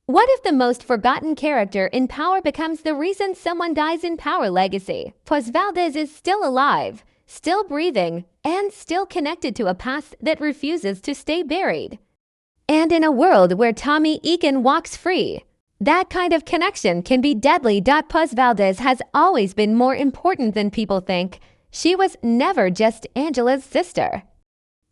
What if the most forgotten character in Power becomes the reason someone dies in Power Legacy? Paz Valdes is still alive, still breathing, and still connected to a past that refuses to stay buried. And in a world where Tommy Egan walks free, that kind of connection can be deadly. Paz Valdes has always been more important than people think. She was never just Angela's sister.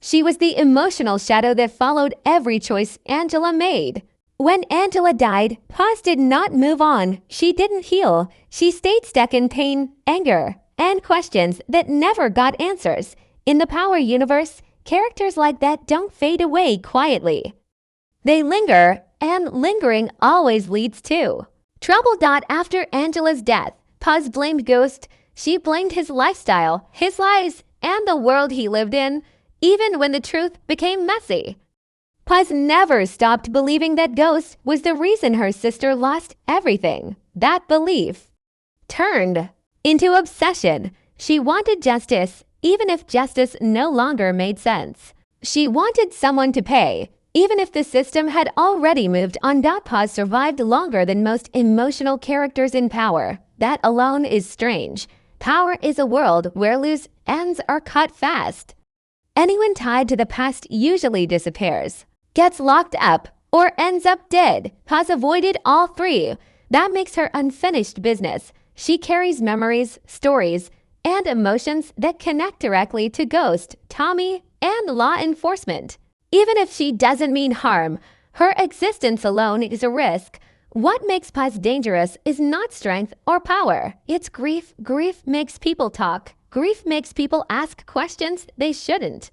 She was the emotional shadow that followed every choice Angela made. When Angela died, Paz did not move on. She didn't heal. She stayed stuck in pain, anger, and questions that never got answers. In the Power universe, characters like that don't fade away quietly. They linger, and lingering always leads to trouble. After Angela's death, Paz blamed Ghost. She blamed his lifestyle, his lies, and the world he lived in, even when the truth became messy. Paz never stopped believing that Ghost was the reason her sister lost everything. That belief turned into obsession. She wanted justice, even if justice no longer made sense. She wanted someone to pay, even if the system had already moved on. Paz survived longer than most emotional characters in Power. That alone is strange. Power is a world where loose ends are cut fast. Anyone tied to the past usually disappears, gets locked up, or ends up dead. Paz avoided all three. That makes her unfinished business. She carries memories, stories, and emotions that connect directly to Ghost, Tommy, and law enforcement. Even if she doesn't mean harm, her existence alone is a risk. What makes Paz dangerous is not strength or power. It's grief. Grief makes people talk. Grief makes people ask questions they shouldn't.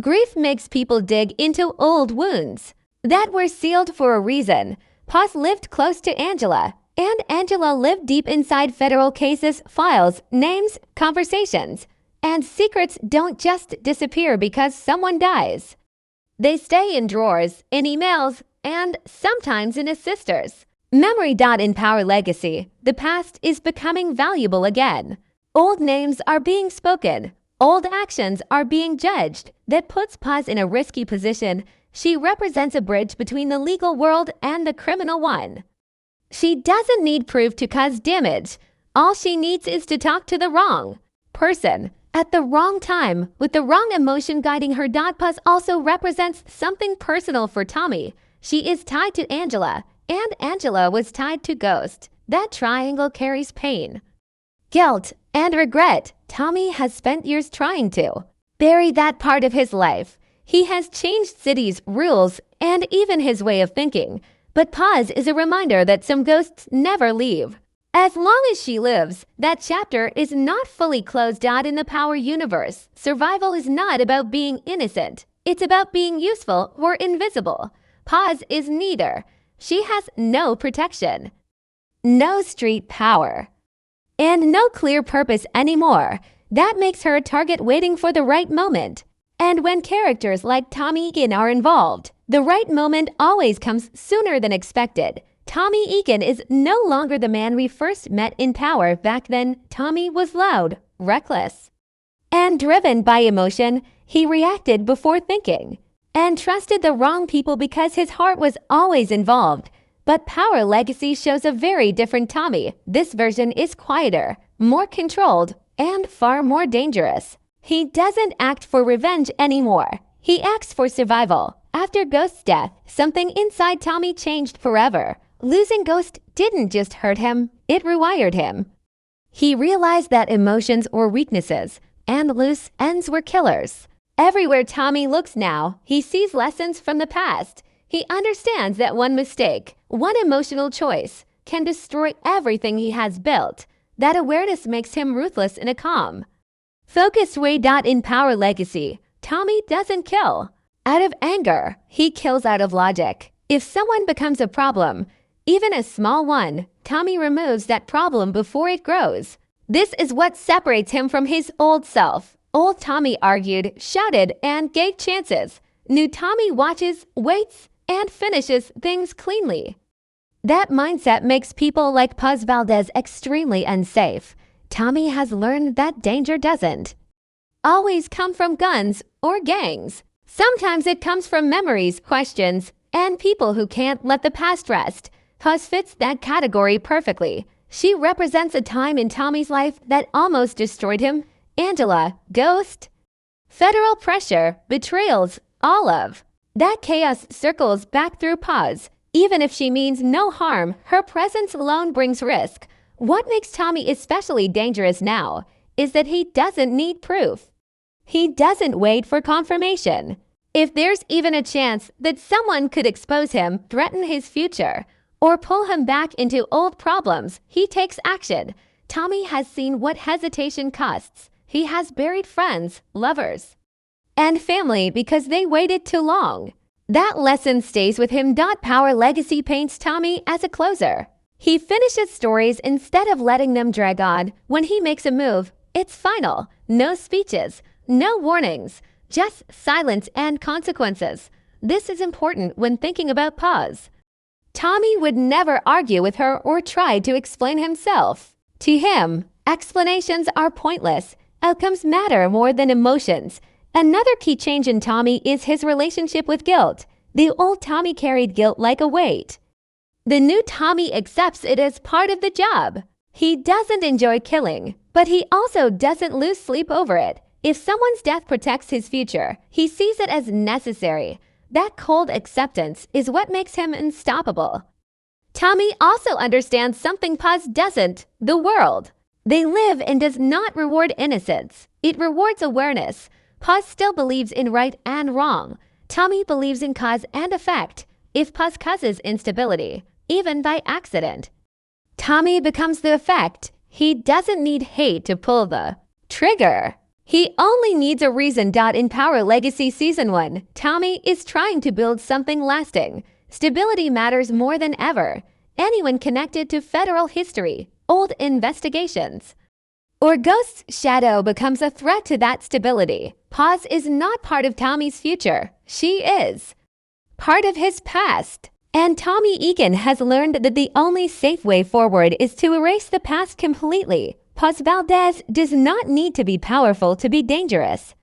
Grief makes people dig into old wounds that were sealed for a reason. Paz lived close to Angela, and Angela lived deep inside federal cases, files, names, conversations. And secrets don't just disappear because someone dies. They stay in drawers, in emails, and sometimes in a sister's memory. In Power Legacy, the past is becoming valuable again. Old names are being spoken. Old actions are being judged. That puts Paz in a risky position. She represents a bridge between the legal world and the criminal one. She doesn't need proof to cause damage. All she needs is to talk to the wrong person at the wrong time with the wrong emotion guiding her. Paz also represents something personal for Tommy. She is tied to Angela, and Angela was tied to Ghost. That triangle carries pain, guilt, and regret. Tommy has spent years trying to bury that part of his life. He has changed cities, rules, and even his way of thinking. But Paz is a reminder that some ghosts never leave. As long as she lives, that chapter is not fully closed. In the Power universe, survival is not about being innocent. It's about being useful or invisible. Paz is neither. She has no protection, no street power, and no clear purpose anymore. That makes her a target waiting for the right moment. And when characters like Tommy Egan are involved, the right moment always comes sooner than expected. Tommy Egan is no longer the man we first met in Power. Back then, Tommy was loud, reckless, and driven by emotion. He reacted before thinking and trusted the wrong people because his heart was always involved. But Power Legacy shows a very different Tommy. This version is quieter, more controlled, and far more dangerous. He doesn't act for revenge anymore. He acts for survival. After Ghost's death, something inside Tommy changed forever. Losing Ghost didn't just hurt him, it rewired him. He realized that emotions were weaknesses, and loose ends were killers. Everywhere Tommy looks now, he sees lessons from the past. He understands that one mistake, one emotional choice, can destroy everything he has built. That awareness makes him ruthless in a calm, focused way. In Power Legacy, Tommy doesn't kill out of anger. He kills out of logic. If someone becomes a problem, even a small one, Tommy removes that problem before it grows. This is what separates him from his old self. Old Tommy argued, shouted, and gave chances. New Tommy watches, waits, and finishes things cleanly. That mindset makes people like Paz Valdes extremely unsafe. Tommy has learned that danger doesn't always come from guns or gangs. Sometimes it comes from memories, questions, and people who can't let the past rest. Paz fits that category perfectly. She represents a time in Tommy's life that almost destroyed him. Angela, ghost. Federal pressure, betrayals, all of. That chaos circles back through Paz. Even if she means no harm, her presence alone brings risk. What makes Tommy especially dangerous now is that he doesn't need proof. He doesn't wait for confirmation. If there's even a chance that someone could expose him, threaten his future, or pull him back into old problems, he takes action. Tommy has seen what hesitation costs. He has buried friends, lovers, and family because they waited too long. That lesson stays with him. Power legacy paints Tommy as a closer. He finishes stories instead of letting them drag on. When he makes a move, it's final. No speeches, no warnings, just silence and consequences. This is important when thinking about Paz. Tommy would never argue with her or try to explain himself. To him, explanations are pointless. Outcomes matter more than emotions. Another key change in Tommy is his relationship with guilt. The old Tommy carried guilt like a weight. The new Tommy accepts it as part of the job. He doesn't enjoy killing, but he also doesn't lose sleep over it. If someone's death protects his future, he sees it as necessary. That cold acceptance is what makes him unstoppable. Tommy also understands something Paz doesn't: the world they live in does not reward innocence. It rewards awareness. Paz still believes in right and wrong. Tommy believes in cause and effect. If Paz causes instability, even by accident, Tommy becomes the effect. He doesn't need hate to pull the trigger. He only needs a reason. In Power Legacy Season 1, Tommy is trying to build something lasting. Stability matters more than ever. Anyone connected to federal history, old investigations, or Ghost's shadow becomes a threat to that stability. Paz is not part of Tommy's future. She is part of his past. And Tommy Egan has learned that the only safe way forward is to erase the past completely. Paz Valdes does not need to be powerful to be dangerous.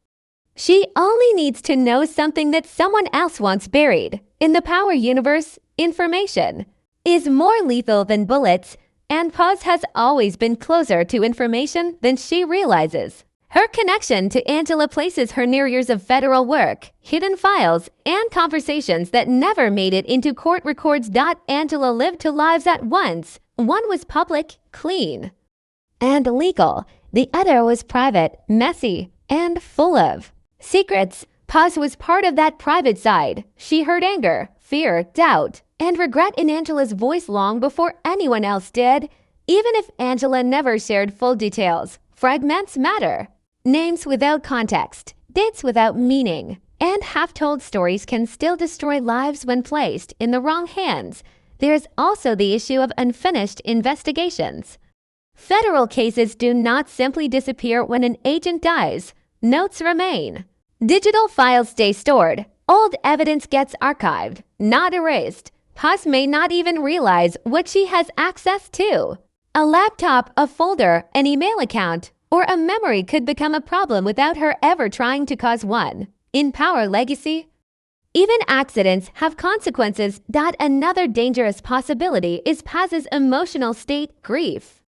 She only needs to know something that someone else wants buried. In the Power universe, information is more lethal than bullets, and Paz has always been closer to information than she realizes. Her connection to Angela places her near years of federal work, hidden files, and conversations that never made it into court records. Angela lived two lives at once. One was public, clean, and legal. The other was private, messy, and full of secrets. Paz was part of that private side. She heard anger, fear, doubt, and regret in Angela's voice long before anyone else did. Even if Angela never shared full details, fragments matter. Names without context, dates without meaning, and half-told stories can still destroy lives when placed in the wrong hands. There's also the issue of unfinished investigations. Federal cases do not simply disappear when an agent dies. Notes remain. Digital files stay stored. Old evidence gets archived, not erased. Paz may not even realize what she has access to. A laptop, a folder, an email account, or a memory could become a problem without her ever trying to cause one. In Power Legacy, even accidents have consequences. Another dangerous possibility is Paz's emotional state: grief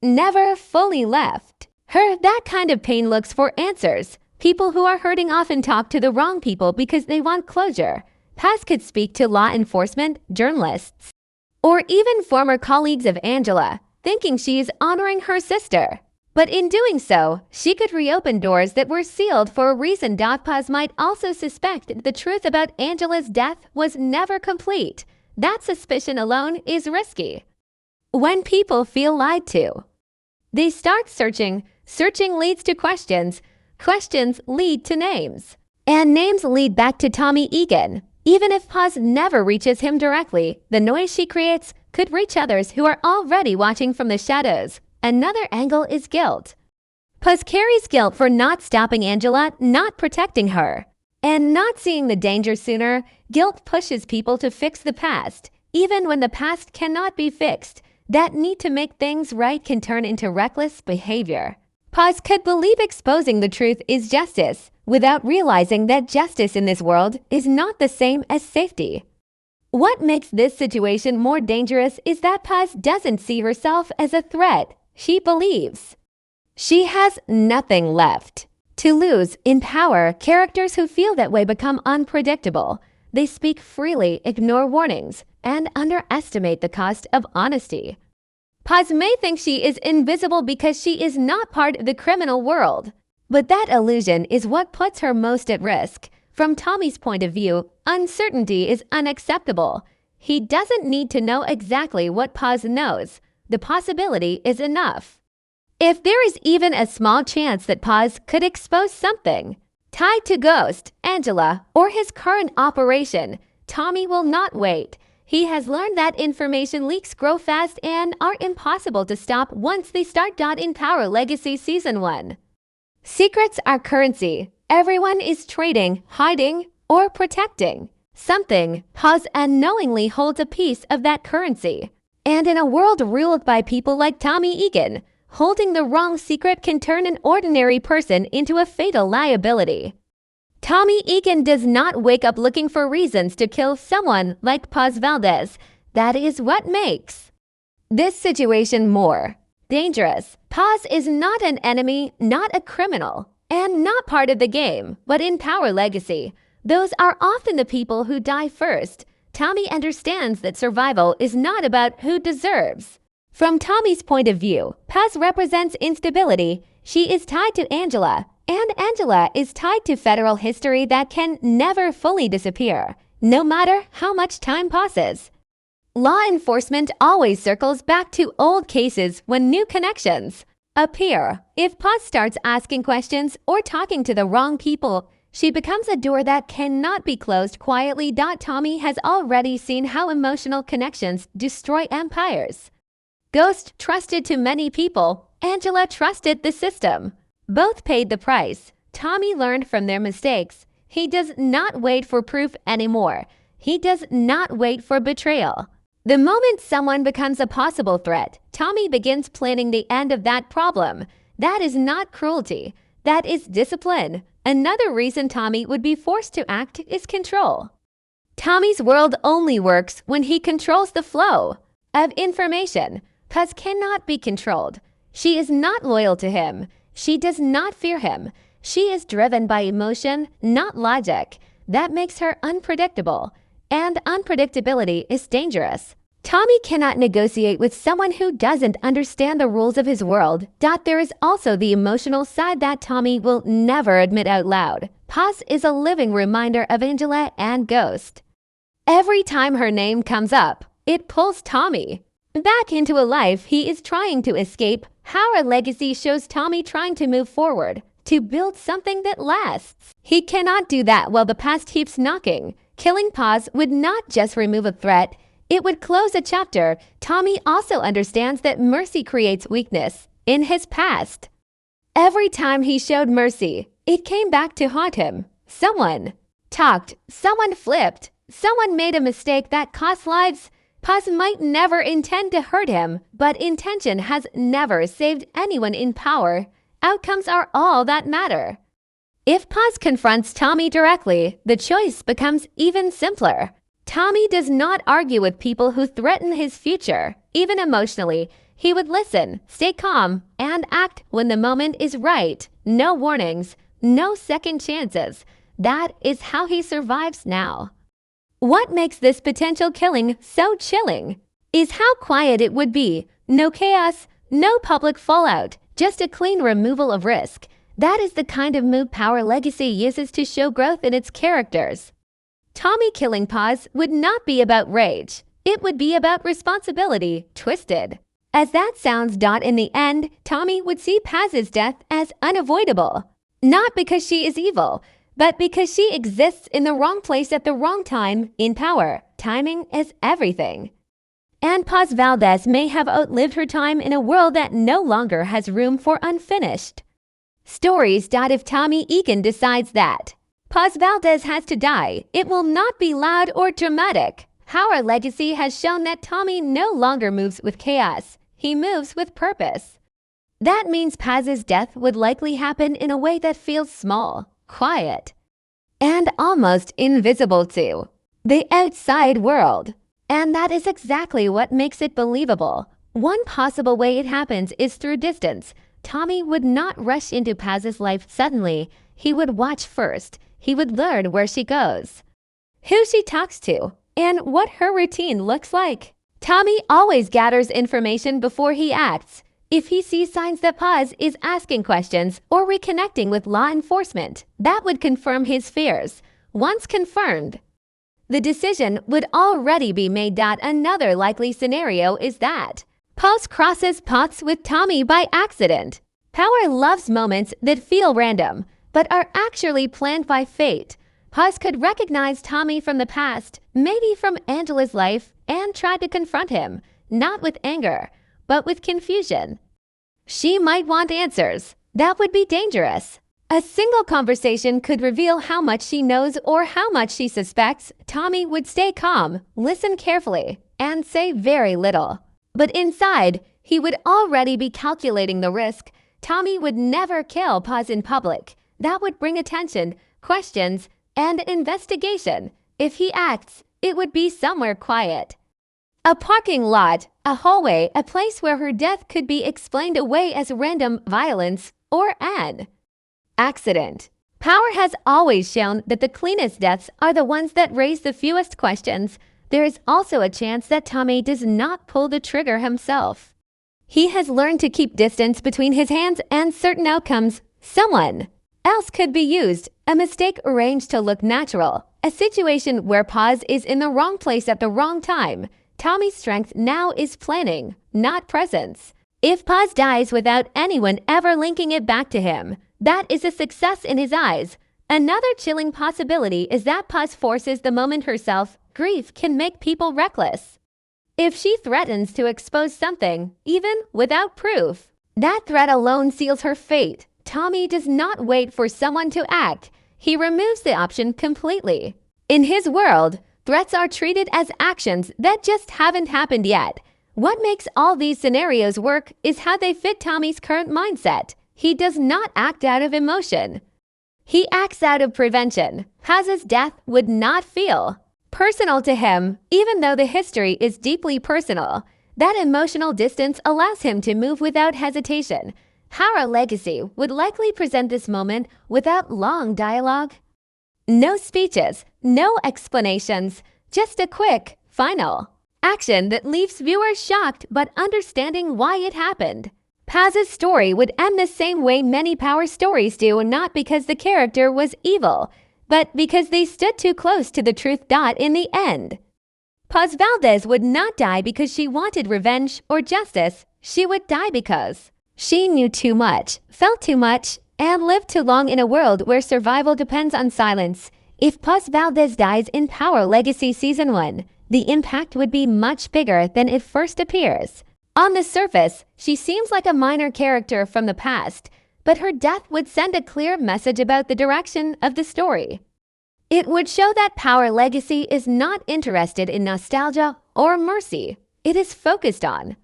never fully left her. That kind of pain looks for answers. People who are hurting often talk to the wrong people because they want closure. Paz could speak to law enforcement, journalists, or even former colleagues of Angela, thinking she is honoring her sister. But in doing so, she could reopen doors that were sealed for a reason. Paz might also suspect the truth about Angela's death was never complete. That suspicion alone is risky. When people feel lied to, they start searching. Searching leads to questions. Questions lead to names. And names lead back to Tommy Egan. Even if Paz never reaches him directly, the noise she creates could reach others who are already watching from the shadows. Another angle is guilt. Paz carries guilt for not stopping Angela, not protecting her, and not seeing the danger sooner. Guilt pushes people to fix the past, even when the past cannot be fixed. That need to make things right can turn into reckless behavior. Paz could believe exposing the truth is justice, without realizing that justice in this world is not the same as safety. What makes this situation more dangerous is that Paz doesn't see herself as a threat. She believes she has nothing left to lose. In power, characters who feel that way become unpredictable. They speak freely, ignore warnings, and underestimate the cost of honesty. Paz may think she is invisible because she is not part of the criminal world, but that illusion is what puts her most at risk. From Tommy's point of view, uncertainty is unacceptable. He doesn't need to know exactly what Paz knows. The possibility is enough. If there is even a small chance that Paz could expose something tied to Ghost, Angela, or his current operation, Tommy will not wait. He has learned that information leaks grow fast and are impossible to stop once they start. In Power Legacy Season 1. Secrets are currency. Everyone is trading, hiding, or protecting something. Paz unknowingly holds a piece of that currency. And in a world ruled by people like Tommy Egan, holding the wrong secret can turn an ordinary person into a fatal liability. Tommy Egan does not wake up looking for reasons to kill someone like Paz Valdes. That is what makes this situation more dangerous. Paz is not an enemy, not a criminal, and not part of the game. But in Power Legacy, those are often the people who die first. Tommy understands that survival is not about who deserves. From Tommy's point of view, Paz represents instability. She is tied to Angela, and Angela is tied to federal history that can never fully disappear, no matter how much time passes. Law enforcement always circles back to old cases when new connections appear. If Paz starts asking questions or talking to the wrong people, she becomes a door that cannot be closed quietly. Tommy has already seen how emotional connections destroy empires. Ghost trusted too many people. Angela trusted the system. Both paid the price. Tommy learned from their mistakes. He does not wait for proof anymore. He does not wait for betrayal. The moment someone becomes a possible threat, Tommy begins planning the end of that problem. That is not cruelty. That is discipline. Another reason Tommy would be forced to act is control. Tommy's world only works when he controls the flow of information. Paz cannot be controlled. She is not loyal to him. She does not fear him. She is driven by emotion, not logic. That makes her unpredictable. And unpredictability is dangerous. Tommy cannot negotiate with someone who doesn't understand the rules of his world. There is also the emotional side that Tommy will never admit out loud. Paz is a living reminder of Angela and Ghost. Every time her name comes up, it pulls Tommy back into a life he is trying to escape. Power Legacy shows Tommy trying to move forward, to build something that lasts. He cannot do that while the past keeps knocking. Killing Paz would not just remove a threat, it would close a chapter. Tommy also understands that mercy creates weakness in his past. Every time he showed mercy, it came back to haunt him. Someone talked, someone flipped, someone made a mistake that cost lives. Paz might never intend to hurt him, but intention has never saved anyone in power. Outcomes are all that matter. If Paz confronts Tommy directly, the choice becomes even simpler. Tommy does not argue with people who threaten his future. Even emotionally, he would listen, stay calm, and act when the moment is right. No warnings, no second chances. That is how he survives now. What makes this potential killing so chilling is how quiet it would be. No chaos, no public fallout, just a clean removal of risk. That is the kind of move Power Legacy uses to show growth in its characters. Tommy killing Paz would not be about rage. It would be about responsibility, twisted. As that sounds, in the end, Tommy would see Paz's death as unavoidable. Not because she is evil, but because she exists in the wrong place at the wrong time. In Power, timing is everything. And Paz Valdes may have outlived her time in a world that no longer has room for unfinished stories. If Tommy Egan decides that Paz Valdes has to die, it will not be loud or dramatic. Power Legacy has shown that Tommy no longer moves with chaos. He moves with purpose. That means Paz's death would likely happen in a way that feels small, quiet, and almost invisible too. the outside world. And that is exactly what makes it believable. One possible way it happens is through distance. Tommy would not rush into Paz's life suddenly. He would watch first. He would learn where she goes, who she talks to, and what her routine looks like. Tommy always gathers information before he acts. If he sees signs that Paz is asking questions or reconnecting with law enforcement, that would confirm his fears. Once confirmed, the decision would already be made that another likely scenario is that Paz crosses paths with Tommy by accident. Power loves moments that feel random, but are actually planned by fate. Paz could recognize Tommy from the past, maybe from Angela's life, and try to confront him, not with anger, but with confusion. She might want answers. That would be dangerous. A single conversation could reveal how much she knows or how much she suspects. Tommy would stay calm, listen carefully, and say very little. But inside, he would already be calculating the risk. Tommy would never kill Paz in public. That would bring attention, questions, and investigation. If he acts, it would be somewhere quiet. A parking lot, a hallway, a place where her death could be explained away as random violence or an accident. Power has always shown that the cleanest deaths are the ones that raise the fewest questions. There is also a chance that Tommy does not pull the trigger himself. He has learned to keep distance between his hands and certain outcomes. Someone else could be used, a mistake arranged to look natural, a situation where Paz is in the wrong place at the wrong time. Tommy's strength now is planning, not presence. If Paz dies without anyone ever linking it back to him, that is a success in his eyes. Another chilling possibility is that Paz forces the moment herself. Grief can make people reckless. If she threatens to expose something, even without proof, that threat alone seals her fate. Tommy does not wait for someone to act. He removes the option completely. In his world, threats are treated as actions that just haven't happened yet. What makes all these scenarios work is how they fit Tommy's current mindset. He does not act out of emotion. He acts out of prevention. Paz's death would not feel personal to him, even though the history is deeply personal. That emotional distance allows him to move without hesitation. Power Legacy would likely present this moment without long dialogue. No speeches, no explanations, just a quick, final action that leaves viewers shocked but understanding why it happened. Paz's story would end the same way many Power stories do, not because the character was evil, but because they stood too close to the truth. In the end, Paz Valdes would not die because she wanted revenge or justice. She would die because she knew too much, felt too much, and lived too long in a world where survival depends on silence. If Paz Valdes dies in Power Legacy Season 1, the impact would be much bigger than it first appears. On the surface, she seems like a minor character from the past, but her death would send a clear message about the direction of the story. It would show that Power Legacy is not interested in nostalgia or mercy. It is focused on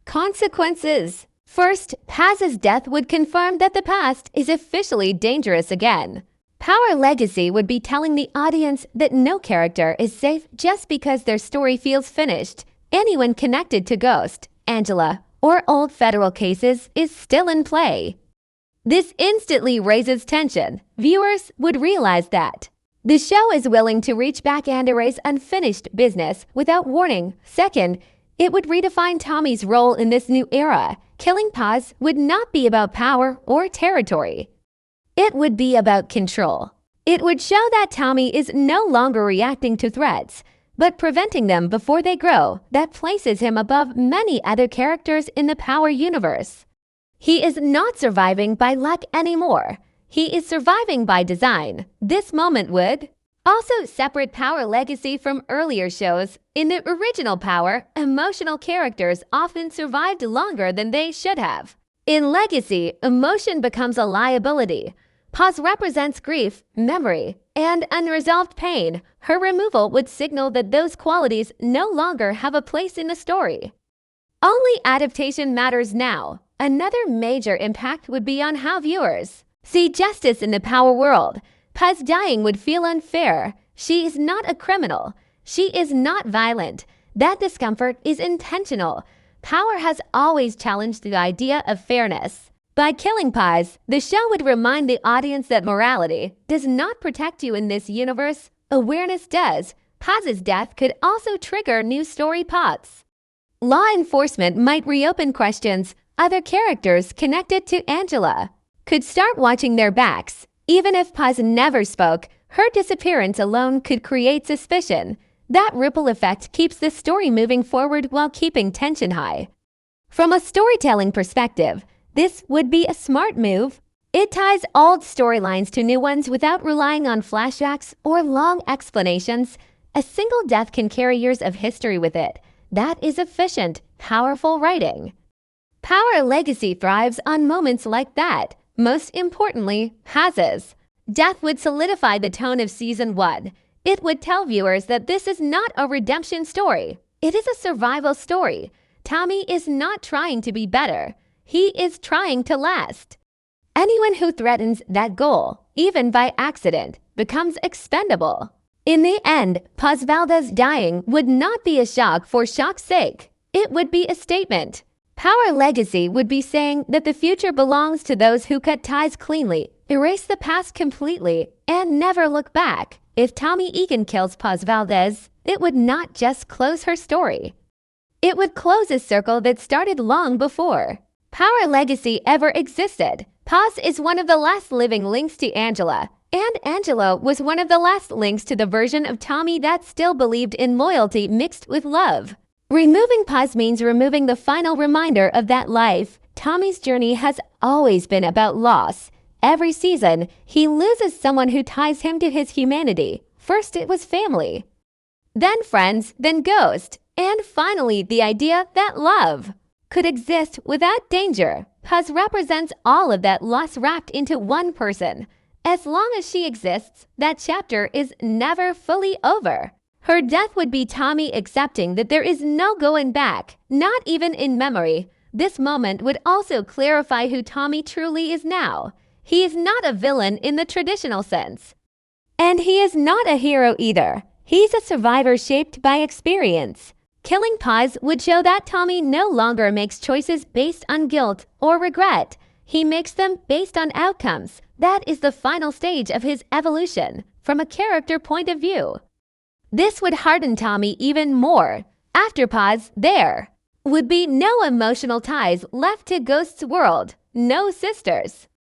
consequences. First, Paz's death would confirm that the past is officially dangerous again. Power Legacy would be telling the audience that no character is safe just because their story feels finished. Anyone connected to Ghost, Angela, or old federal cases is still in play. This instantly raises tension. Viewers would realize that the show is willing to reach back and erase unfinished business without warning. Second, it would redefine Tommy's role in this new era. Killing Paz would not be about power or territory. It would be about control. It would show that Tommy is no longer reacting to threats, but preventing them before they grow. That places him above many other characters in the Power universe. He is not surviving by luck anymore. He is surviving by design. This moment would also separate Power Legacy from earlier shows. In the original Power, emotional characters often survived longer than they should have. In Legacy, emotion becomes a liability. Paz represents grief, memory, and unresolved pain. Her removal would signal that those qualities no longer have a place in the story. Only adaptation matters now. Another major impact would be on how viewers see justice in the Power world. Paz dying would feel unfair. She is not a criminal. She is not violent. That discomfort is intentional. Power has always challenged the idea of fairness. By killing Paz, the show would remind the audience that morality does not protect you in this universe. Awareness does. Paz's death could also trigger new story plots. Law enforcement might reopen questions. Other characters connected to Angela could start watching their backs. Even if Paz never spoke, her disappearance alone could create suspicion. That ripple effect keeps the story moving forward while keeping tension high. From a storytelling perspective, this would be a smart move. It ties old storylines to new ones without relying on flashbacks or long explanations. A single death can carry years of history with it. That is efficient, powerful writing. Power legacy thrives on moments like that. Most importantly, Paz's death would solidify the tone of Season 1. It would tell viewers that this is not a redemption story. It is a survival story. Tommy is not trying to be better. He is trying to last. Anyone who threatens that goal, even by accident, becomes expendable. In the end, Paz Valdes dying would not be a shock for shock's sake. It would be a statement. Power legacy would be saying that the future belongs to those who cut ties cleanly, erase the past completely, and never look back. If Tommy Egan kills Paz Valdes, it would not just close her story. It would close a circle that started long before Power legacy ever existed. Paz is one of the last living links to Angela, and Angela was one of the last links to the version of Tommy that still believed in loyalty mixed with love. Removing Paz means removing the final reminder of that life. Tommy's journey has always been about loss. Every season, he loses someone who ties him to his humanity. First it was family, then friends, then ghost, and finally the idea that love could exist without danger. Paz represents all of that loss wrapped into one person. As long as she exists, that chapter is never fully over. Her death would be Tommy accepting that there is no going back, not even in memory. This moment would also clarify who Tommy truly is now. He is not a villain in the traditional sense. And he is not a hero either. He's a survivor shaped by experience. Killing Paz would show that Tommy no longer makes choices based on guilt or regret. He makes them based on outcomes. That is the final stage of his evolution from a character point of view. This would harden Tommy even more. After Paz, there would be no emotional ties left to Ghost's world, no sisters.